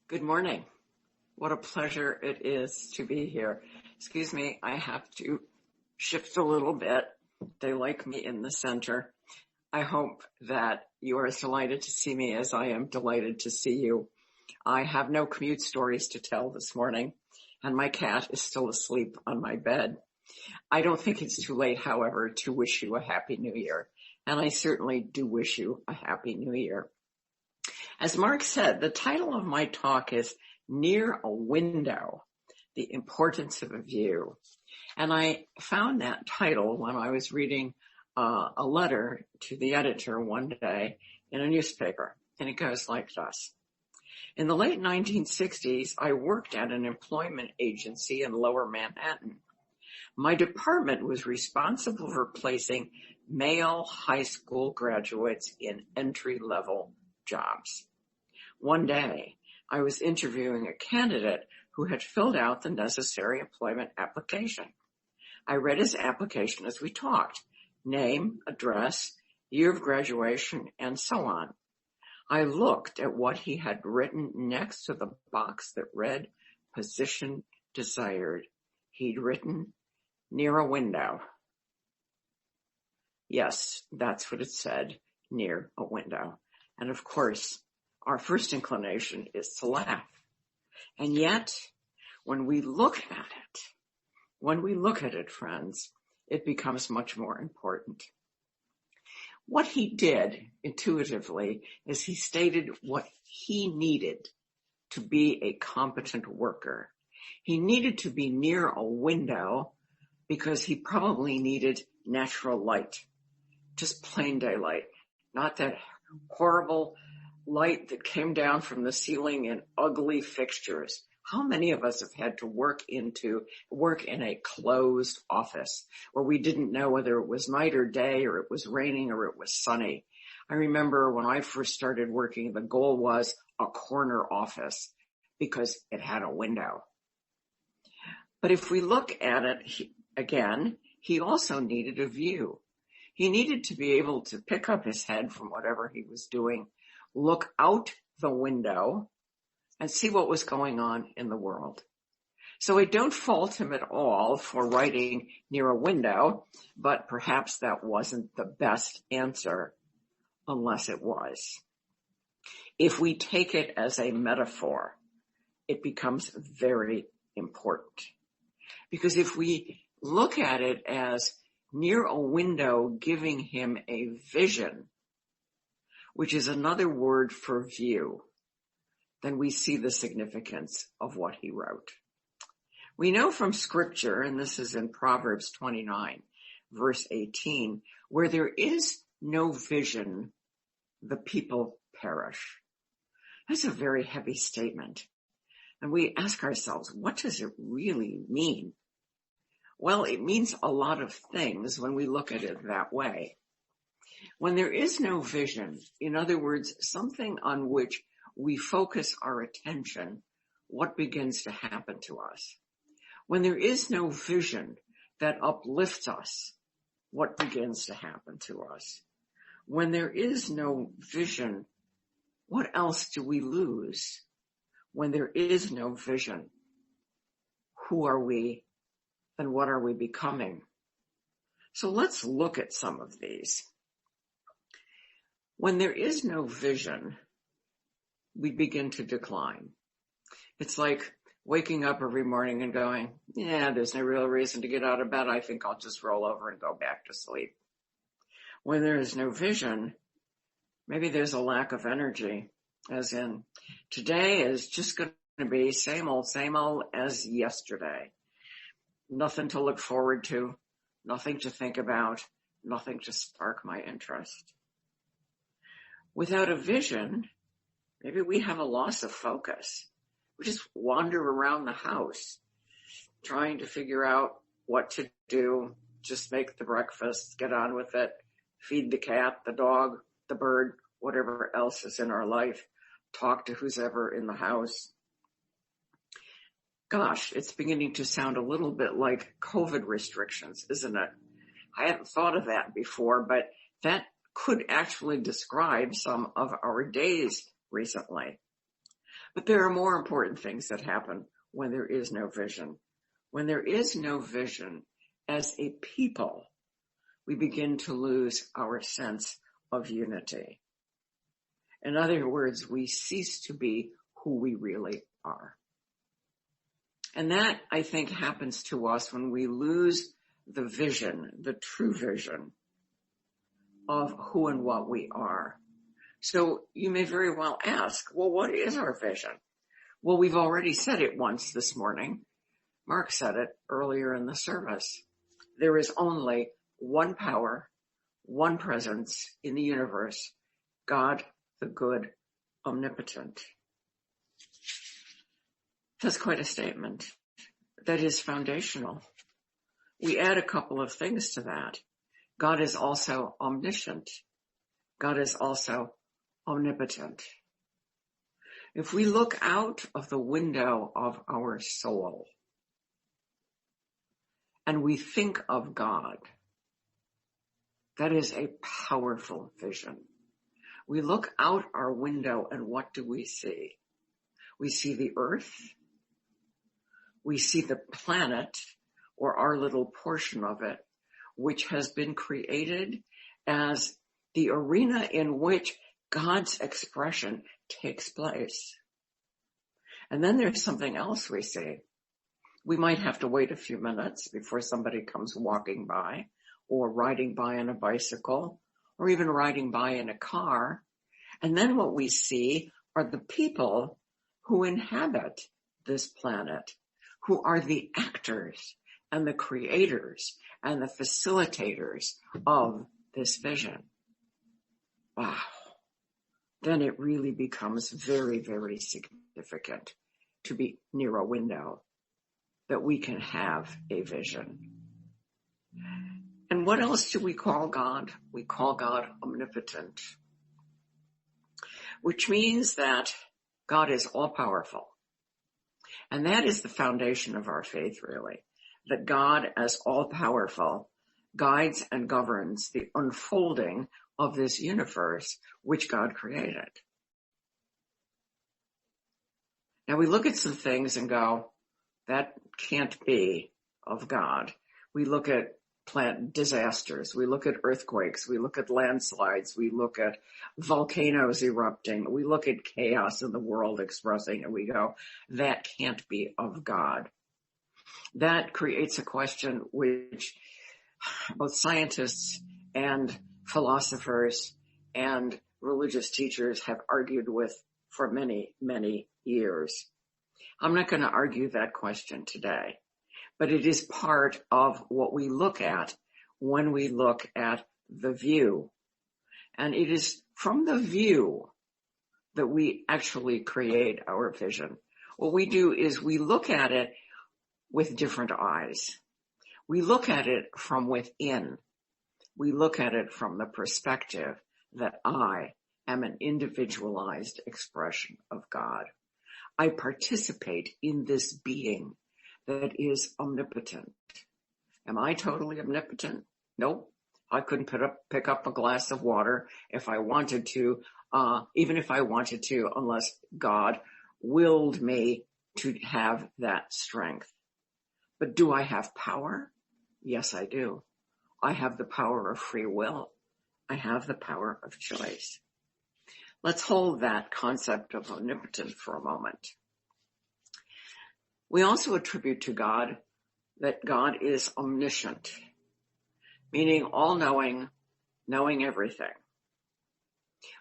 Good morning. What a pleasure it is to be here. Excuse me, I have to shift a little bit. They like me in the center. I hope that you are as delighted to see me as I am delighted to see you. I have no commute stories to tell this morning, and my cat is still asleep on my bed. I don't think it's too late, however, to wish you a Happy New Year, and I certainly do wish you a Happy New Year. As Mark said, the title of my talk is Near a Window, the Importance of a View. And I found that title when I was reading a letter to the editor one day in a newspaper, and it goes like this. In the late 1960s, I worked at an employment agency in Lower Manhattan. My department was responsible for placing male high school graduates in entry-level jobs. One day, I was interviewing a candidate who had filled out the necessary employment application. I read his application as we talked, name, address, year of graduation, and so on. I looked at what he had written next to the box that read, position desired. He'd written, near a window. Yes, that's what it said, near a window. And of course, our first inclination is to laugh. And yet, when we look at it, friends, it becomes much more important. What he did intuitively is he stated what he needed to be a competent worker. He needed to be near a window because he probably needed natural light, just plain daylight, not that horrible light that came down from the ceiling in ugly fixtures. How many of us have had to work in a closed office where we didn't know whether it was night or day, or it was raining or it was sunny? I remember when I first started working, the goal was a corner office because it had a window. But if we look at it again, he also needed a view. He needed to be able to pick up his head from whatever he was doing, look out the window, and see what was going on in the world. So I don't fault him at all for writing near a window, but perhaps that wasn't the best answer unless it was. If we take it as a metaphor, it becomes very important. Because if we look at it as near a window giving him a vision, which is another word for view, then we see the significance of what he wrote. We know from scripture, and this is in Proverbs 29, verse 18, where there is no vision, the people perish. That's a very heavy statement. And we ask ourselves, what does it really mean? Well, it means a lot of things when we look at it that way. When there is no vision, in other words, something on which we focus our attention, what begins to happen to us? When there is no vision that uplifts us, what begins to happen to us? When there is no vision, what else do we lose? When there is no vision, who are we and what are we becoming? So let's look at some of these. When there is no vision, we begin to decline. It's like waking up every morning and going, yeah, there's no real reason to get out of bed. I think I'll just roll over and go back to sleep. When there is no vision, maybe there's a lack of energy, as in today is just going to be same old as yesterday. Nothing to look forward to, nothing to think about, nothing to spark my interest. Without a vision, maybe we have a loss of focus. We just wander around the house trying to figure out what to do, just make the breakfast, get on with it, feed the cat, the dog, the bird, whatever else is in our life, talk to who's ever in the house. Gosh, it's beginning to sound a little bit like COVID restrictions, isn't it? I hadn't thought of that before, but that could actually describe some of our days recently. But there are more important things that happen when there is no vision. When there is no vision, as a people, we begin to lose our sense of unity. In other words, we cease to be who we really are. And that, I think, happens to us when we lose the vision, the true vision of who and what we are. So you may very well ask, well, what is our vision? Well, we've already said it once this morning. Mark said it earlier in the service. There is only one power, one presence in the universe, God, the good, omnipotent. That's quite a statement. That is foundational. We add a couple of things to that. God is also omniscient. God is also omnipotent. If we look out of the window of our soul and we think of God, that is a powerful vision. We look out our window and what do we see? We see the earth. We see the planet, or our little portion of it, which has been created as the arena in which God's expression takes place. And then there's something else we see. We might have to wait a few minutes before somebody comes walking by, or riding by on a bicycle, or even riding by in a car. And then what we see are the people who inhabit this planet, who are the actors and the creators and the facilitators of this vision. Wow. Then it really becomes very, very significant to be near a window that we can have a vision. And what else do we call God? We call God omnipotent, which means that God is all-powerful. And that is the foundation of our faith, really, that God, as all-powerful, guides and governs the unfolding of this universe which God created. Now we look at some things and go, that can't be of God. We look at plant disasters. We look at earthquakes. We look at landslides. We look at volcanoes erupting. We look at chaos in the world expressing, and we go, that can't be of God. That creates a question which both scientists and philosophers and religious teachers have argued with for many, many years. I'm not going to argue that question today, but it is part of what we look at when we look at the view. And it is from the view that we actually create our vision. What we do is we look at it with different eyes. We look at it from within. We look at it from the perspective that I am an individualized expression of God. I participate in this being that is omnipotent. Am I totally omnipotent? Nope. I couldn't pick up a glass of water if I wanted to, even if I wanted to, unless God willed me to have that strength. But do I have power? Yes, I do. I have the power of free will. I have the power of choice. Let's hold that concept of omnipotent for a moment. We also attribute to God that God is omniscient, meaning all-knowing, knowing everything.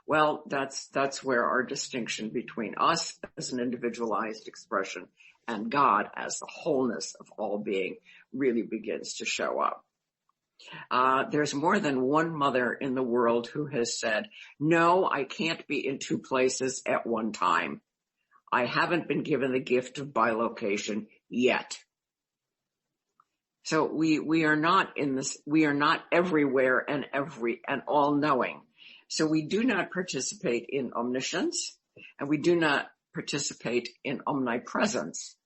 Well, that's where our distinction between us as an individualized expression and God as the wholeness of all being really begins to show up. There's more than one mother in the world who has said, no, I can't be in two places at one time. I haven't been given the gift of bilocation yet. So we are not in this, we are not everywhere and all knowing. So we do not participate in omniscience and we do not participate in omnipresence,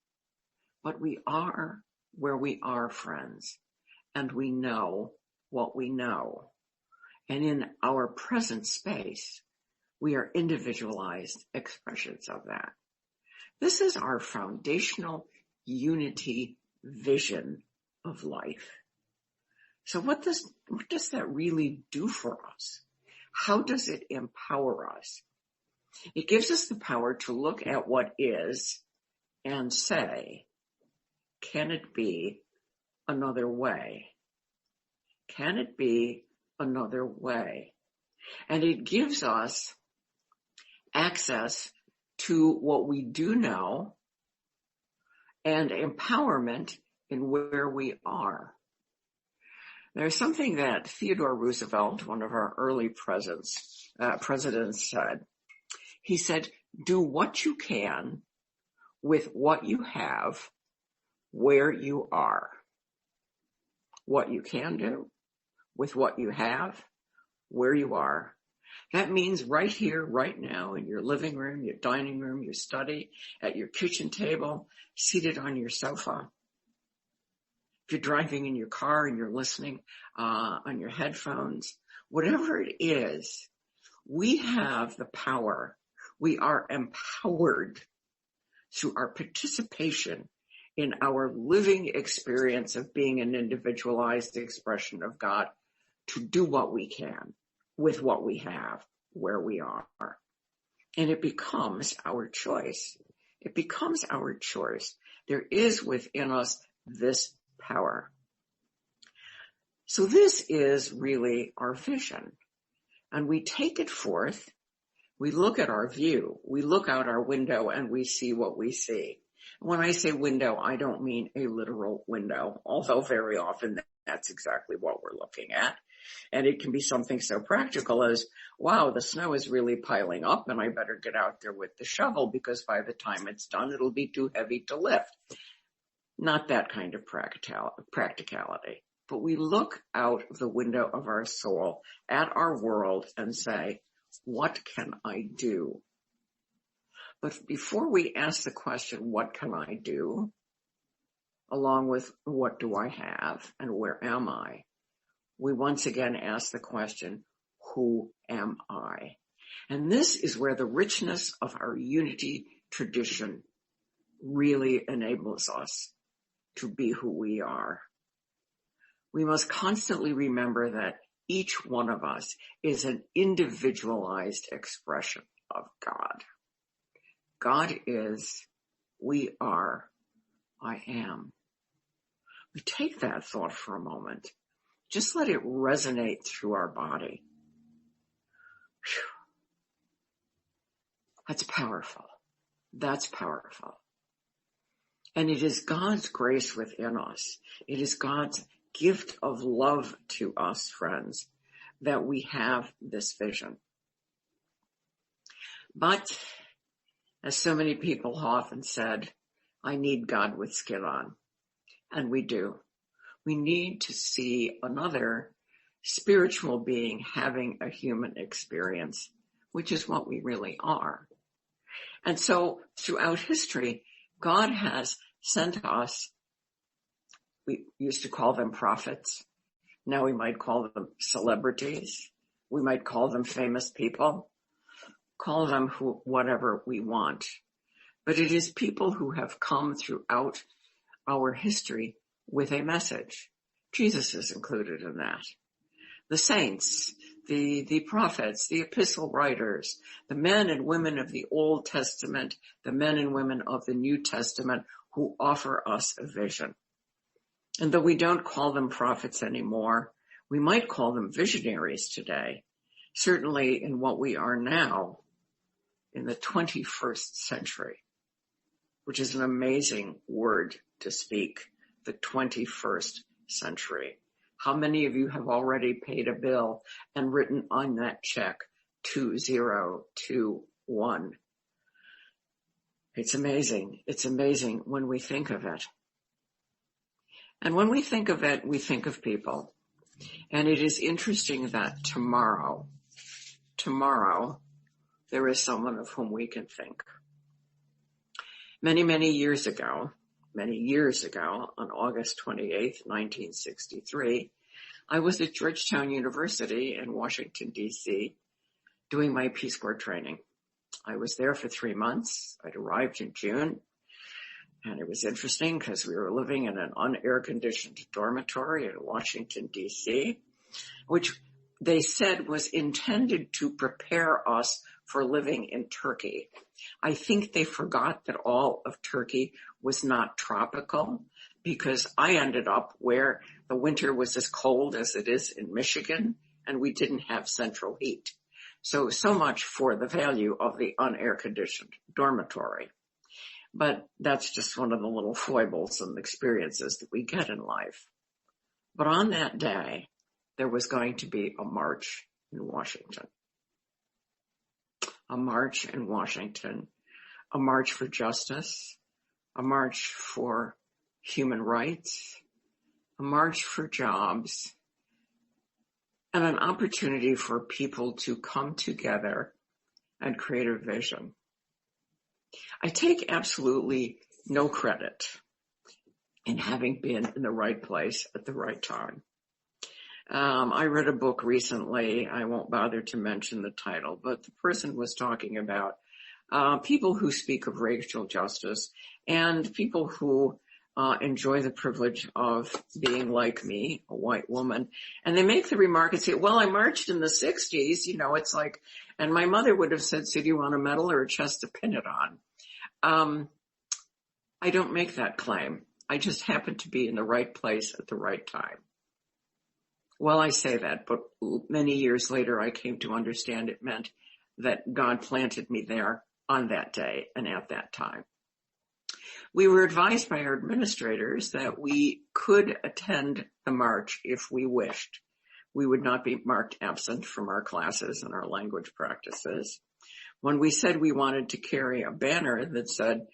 but we are where we are, friends. And we know what we know. And in our present space, we are individualized expressions of that. This is our foundational unity vision of life. So what does that really do for us? How does it empower us? It gives us the power to look at what is and say, can it be another way? Can it be another way? And it gives us access to what we do know and empowerment in where we are. There's something that Theodore Roosevelt, one of our early presidents, said. He said, do what you can with what you have where you are. What you can do with what you have where you are. That means right here, right now, in your living room, your dining room, your study, at your kitchen table, seated on your sofa. If you're driving in your car and you're listening on your headphones, whatever it is, we have the power. We are empowered through our participation in our living experience of being an individualized expression of God to do what we can with what we have, where we are. And it becomes our choice. It becomes our choice. There is within us this power. So this is really our vision. And we take it forth. We look at our view. We look out our window and we see what we see. When I say window, I don't mean a literal window, although very often that's exactly what we're looking at. And it can be something so practical as, wow, the snow is really piling up and I better get out there with the shovel because by the time it's done, it'll be too heavy to lift. Not that kind of practicality. But we look out the window of our soul at our world and say, what can I do? But before we ask the question, what can I do? Along with what do I have and where am I? We once again ask the question, who am I? And this is where the richness of our unity tradition really enables us to be who we are. We must constantly remember that each one of us is an individualized expression of God. God is, we are, I am. We take that thought for a moment. Just let it resonate through our body. Whew. That's powerful. That's powerful. And it is God's grace within us. It is God's gift of love to us, friends, that we have this vision. But, as so many people often said, I need God with skin on. And we do. We need to see another spiritual being having a human experience, which is what we really are. And so, throughout history, God has sent us, we used to call them prophets. Now we might call them celebrities. We might call them famous people. Call them whatever we want. But it is people who have come throughout our history with a message. Jesus is included in that. The saints, the prophets, the epistle writers, the men and women of the Old Testament, the men and women of the New Testament who offer us a vision. And though we don't call them prophets anymore, we might call them visionaries today. Certainly in what we are now in the 21st century, which is an amazing word to speak, the 21st century. How many of you have already paid a bill and written on that check 2021? It's amazing. It's amazing when we think of it. And when we think of it, we think of people. And it is interesting that tomorrow, there is someone of whom we can think. Many years ago, on August 28th, 1963, I was at Georgetown University in Washington, D.C., doing my Peace Corps training. I was there for 3 months. I'd arrived in June, and it was interesting because we were living in an unair-conditioned dormitory in Washington, D.C., which they said was intended to prepare us for living in Turkey. I think they forgot that all of Turkey was not tropical, because I ended up where the winter was as cold as it is in Michigan, and we didn't have central heat. So much for the value of the unair-conditioned dormitory. But that's just one of the little foibles and experiences that we get in life. But on that day, there was going to be a march in Washington. A march in Washington. A march for justice. A march for human rights. A march for jobs. And an opportunity for people to come together and create a vision. I take absolutely no credit in having been in the right place at the right time. I read a book recently. I won't bother to mention the title, but the person was talking about people who speak of racial justice and people who enjoy the privilege of being like me, a white woman. And they make the remark and say, well, I marched in the 60s, it's like, and my mother would have said, so do you want a medal or a chest to pin it on? I don't make that claim. I just happened to be in the right place at the right time. Well, I say that, but many years later, I came to understand it meant that God planted me there on that day and at that time. We were advised by our administrators that we could attend the march if we wished. We would not be marked absent from our classes and our language practices. When we said we wanted to carry a banner that said,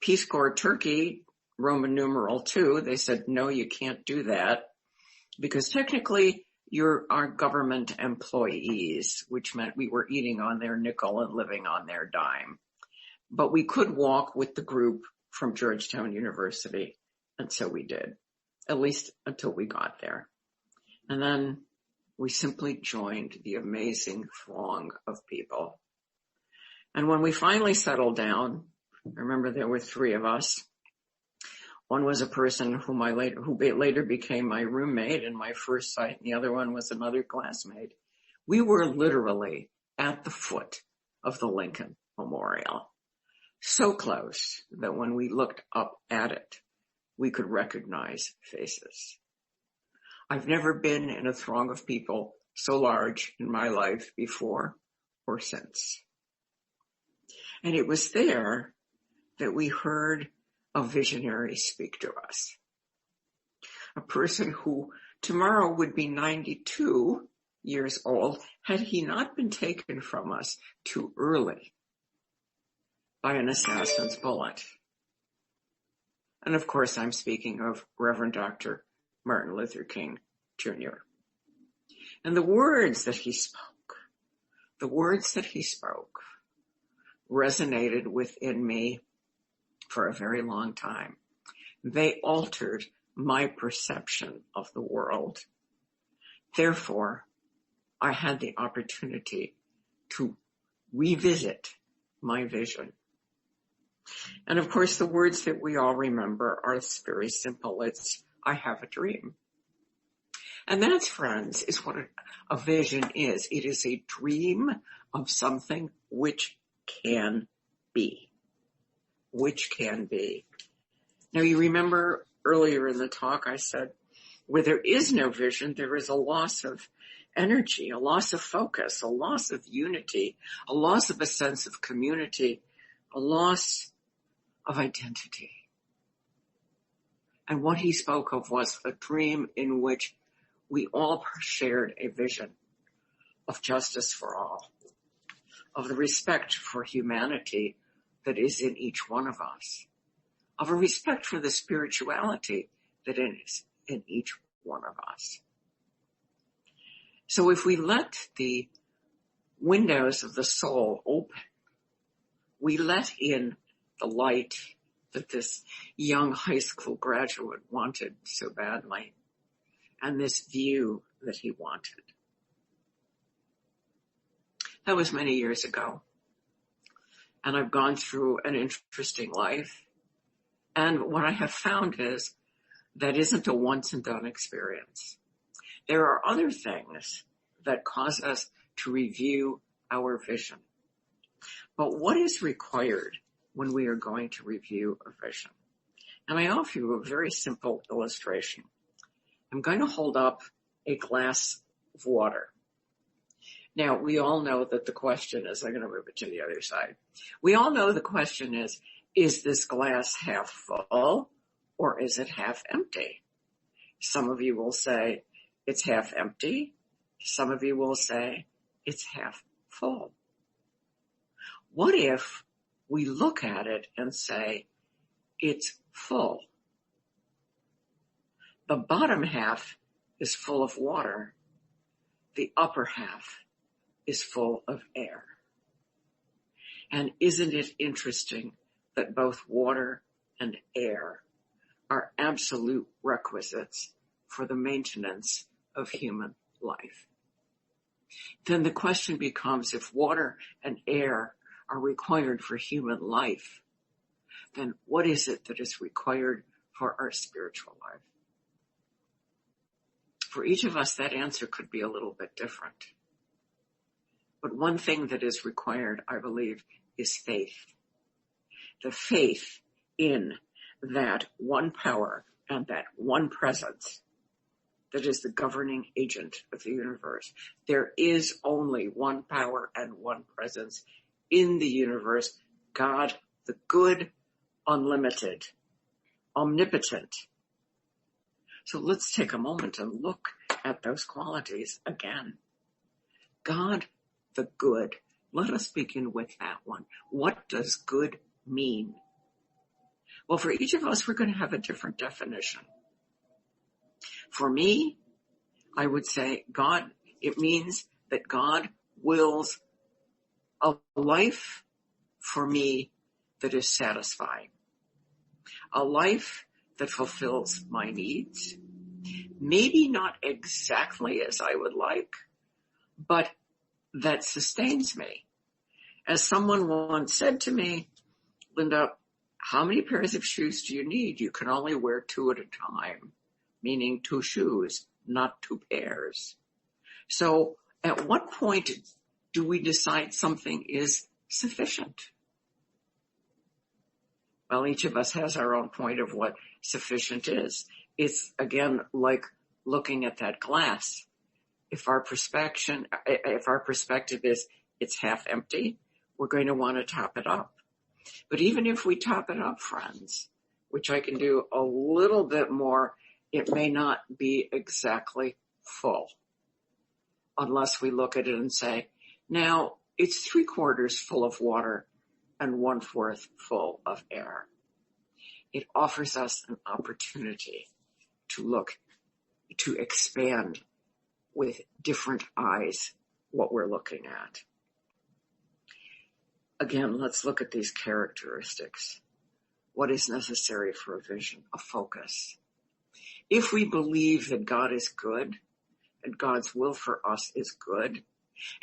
Peace Corps Turkey, Roman numeral 2, they said, no, you can't do that because technically you're our government employees, which meant we were eating on their nickel and living on their dime. But we could walk with the group from Georgetown University, and so we did, at least until we got there. And then we simply joined the amazing throng of people. And when we finally settled down, I remember there were 3 of us. One was a person who later became my roommate in my first site, and the other one was another classmate. We were literally at the foot of the Lincoln Memorial. So close that when we looked up at it, we could recognize faces. I've never been in a throng of people so large in my life before or since. And it was there that we heard a visionary speak to us. A person who tomorrow would be 92 years old had he not been taken from us too early by an assassin's bullet. And of course, I'm speaking of Reverend Dr. Martin Luther King, Jr. And the words that he spoke resonated within me for a very long time. They altered my perception of the world. Therefore, I had the opportunity to revisit my vision. And of course, the words that we all remember are very simple. It's, I have a dream. And that's, friends, is what a vision is. It is a dream of something which can be. Which can be. Now, you remember earlier in the talk, I said, where there is no vision, there is a loss of energy, a loss of focus, a loss of unity, a loss of a sense of community, a loss of identity. And what he spoke of was a dream in which we all shared a vision of justice for all, of the respect for humanity that is in each one of us, of a respect for the spirituality that is in each one of us. So if we let the windows of the soul open, we let in the light that this young high school graduate wanted so badly, and this view that he wanted. That was many years ago. and I've gone through an interesting life. And what I have found is that isn't a once and done experience. There are other things that cause us to review our vision. But what is required when we are going to review a vision? And I offer you a very simple illustration. I'm going to hold up a glass of water. Now, we all know that the question is, I'm going to move it to the other side. We all know the question is this glass half full or is it half empty? Some of you will say it's half empty. Some of you will say it's half full. What if we look at it and say it's full? The bottom half is full of water. The upper half is full of air. And isn't it interesting that both water and air are absolute requisites for the maintenance of human life? Then the question becomes, if water and air are required for human life, then what is it that is required for our spiritual life? For each of us, that answer could be a little bit different. But one thing that is required, I believe, is faith. The faith in that one power and that one presence that is the governing agent of the universe. There is only one power and one presence in the universe, God, the good, unlimited, omnipotent. So let's take a moment and look at those qualities again. God, the good. Let us begin with that one. What does good mean? Well, for each of us, we're going to have a different definition. For me, I would say God, it means that God wills a life for me that is satisfying. A life that fulfills my needs. Maybe not exactly as I would like, but that sustains me. As someone once said to me, Linda, how many pairs of shoes do you need? You can only wear 2 at a time, meaning 2 shoes, not 2 pairs. So at what point do we decide something is sufficient? Well, each of us has our own point of what sufficient is. It's, again, like looking at that glass. If our perspective is it's half empty, we're going to want to top it up. But even if we top it up, friends, which I can do a little bit more, it may not be exactly full unless we look at it and say, now it's 3/4 full of water and 1/4 full of air. It offers us an opportunity to look, to expand with different eyes what we're looking at. Again, let's look at these characteristics. What is necessary for a vision? A focus. If we believe that God is good and God's will for us is good,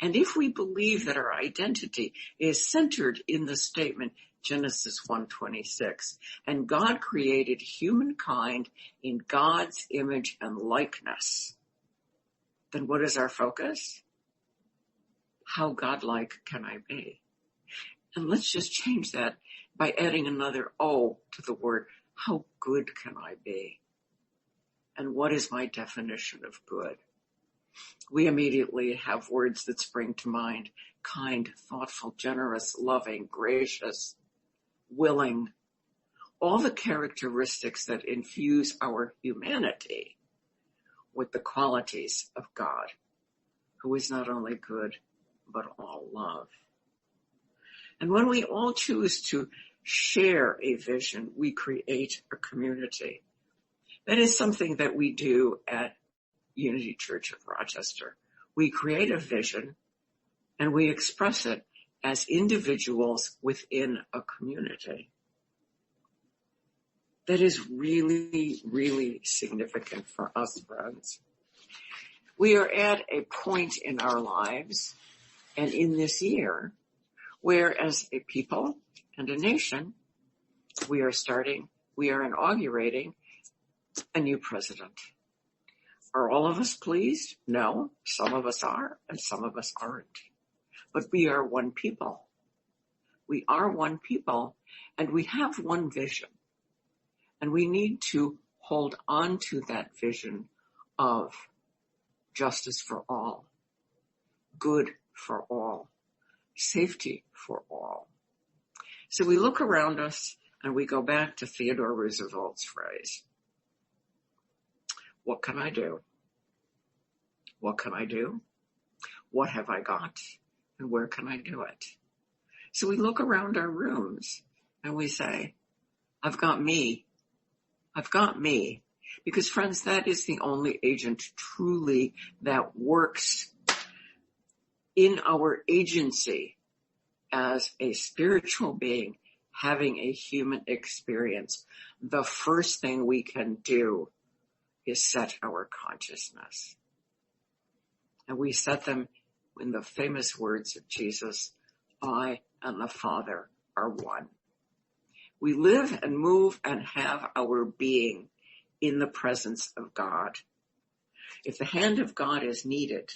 and if we believe that our identity is centered in the statement Genesis 1:26, and God created humankind in God's image and likeness, then what is our focus? How godlike can I be? And let's just change that by adding another O to the word. How good can I be? And what is my definition of good? We immediately have words that spring to mind: kind, thoughtful, generous, loving, gracious, willing. All the characteristics that infuse our humanity with the qualities of God, who is not only good, but all love. And when we all choose to share a vision, we create a community. That is something that we do at Unity Church of Rochester. We create a vision and we express it as individuals within a community. That is really, really significant for us, friends. We are at a point in our lives and in this year where as a people and a nation, we are inaugurating a new president. Are all of us pleased? No, some of us are and some of us aren't. But we are one people. We are one people and we have one vision. And we need to hold on to that vision of justice for all, good for all, safety for all. So we look around us and we go back to Theodore Roosevelt's phrase, what can I do? What can I do? What have I got? And where can I do it? So we look around our rooms and we say, I've got me. I've got me. Because friends, that is the only agent truly that works in our agency as a spiritual being having a human experience. The first thing we can do is set our consciousness. And we set them in the famous words of Jesus, I and the Father are one. We live and move and have our being in the presence of God. If the hand of God is needed,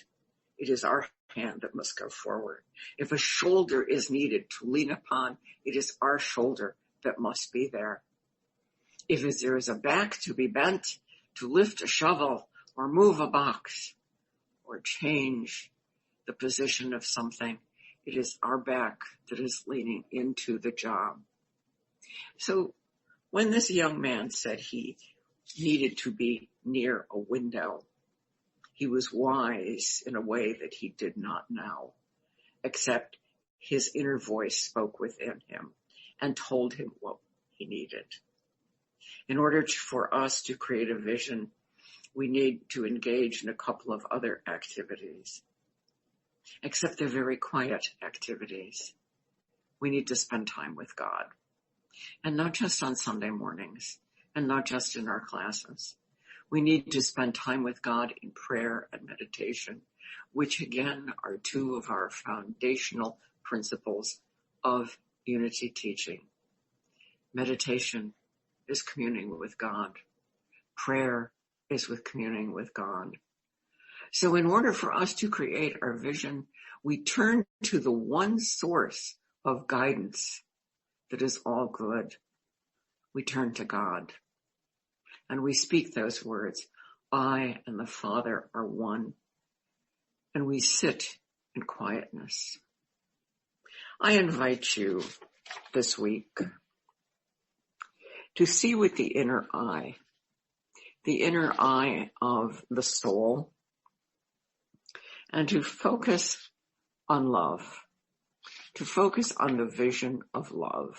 it is our hand that must go forward. If a shoulder is needed to lean upon, it is our shoulder that must be there. If there is a back to be bent, to lift a shovel or move a box or change the position of something, it is our back that is leaning into the job. So when this young man said he needed to be near a window, he was wise in a way that he did not know, except his inner voice spoke within him and told him what he needed. In order for us to create a vision, we need to engage in a couple of other activities, except they're very quiet activities. We need to spend time with God, and not just on Sunday mornings, and not just in our classes. We need to spend time with God in prayer and meditation, which again are two of our foundational principles of unity teaching. Meditation is communing with God. Prayer is with communing with God. So in order for us to create our vision, we turn to the one source of guidance that is all good. We turn to God. And we speak those words, I and the Father are one. And we sit in quietness. I invite you this week to see with the inner eye of the soul, and to focus on love, to focus on the vision of love.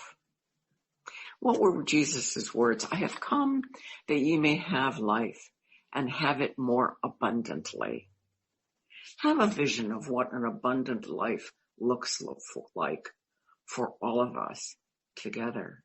What were Jesus' words? I have come that ye may have life and have it more abundantly. Have a vision of what an abundant life looks like for all of us together.